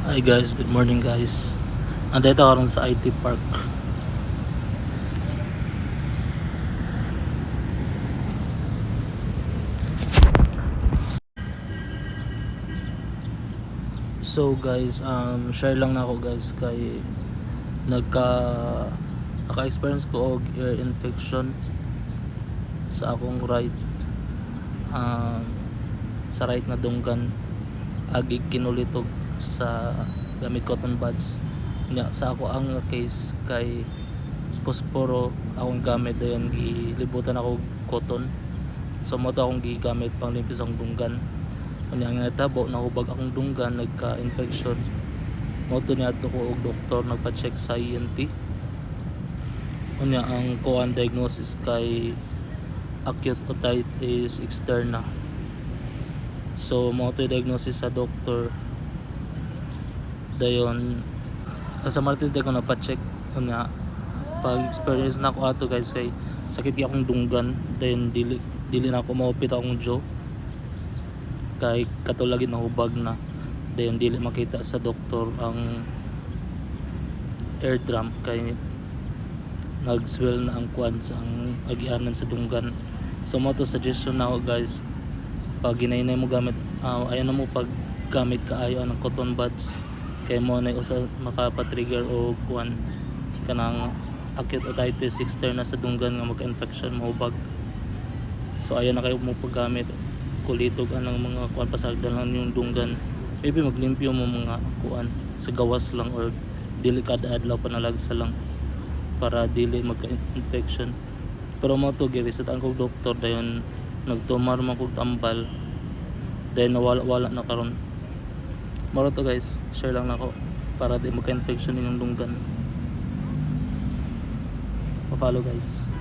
Hi guys, good morning guys. Nandito ako rin sa IT Park. So guys, share lang na ako guys kay naka-experience ko og ear infection sa akong right sa right na dunggan agi kinulitog sa gamit cotton buds nya sa ako ang case kay posporo akong gamit dayon gilibutan ako cotton, so mo to akong gigamit pang limpis ang dunggan. Unya nga natabo nahubag akong dunggan, nagka-infection. Mo to niadto ko og doktor, nagpa-check sa ENT. Unya ang kuan diagnosis kay acute otitis externa. So mo to diagnosis sa doktor. Dayon sa Martes day ko napa-check. Unya pag experience na ko ato guys kay sakit gyud akong dunggan, dayon dili na ako maupit akong jaw kay katulagin nahubag na, dayon dili makita sa doktor ang eardrum kay nag-swell na ang kuan sa ang agianan sa dunggan. So mo to suggestion na ako guys, pag ginainay mo gamit ayan na mo pag gamit kaayo ang cotton buds kay mo na usa makapatrigger o kuan kanang acute otitis externa sa dunggan nga magka-infection mahubag. So ayan na kayo mo paggamit kulitog anang mga kuan pasagdan lang yung dunggan, maybe maglimpyo mo mga kuan sa gawas lang or dili kada adlaw panalagsa lang para dili magka-infection. Pero mo to giresetan kog doktor dayon nagtumar man kog tambal dayon nawala na karon. Moro to guys, share lang nako para di magka-infection inyong dunggan. Pa-follow guys.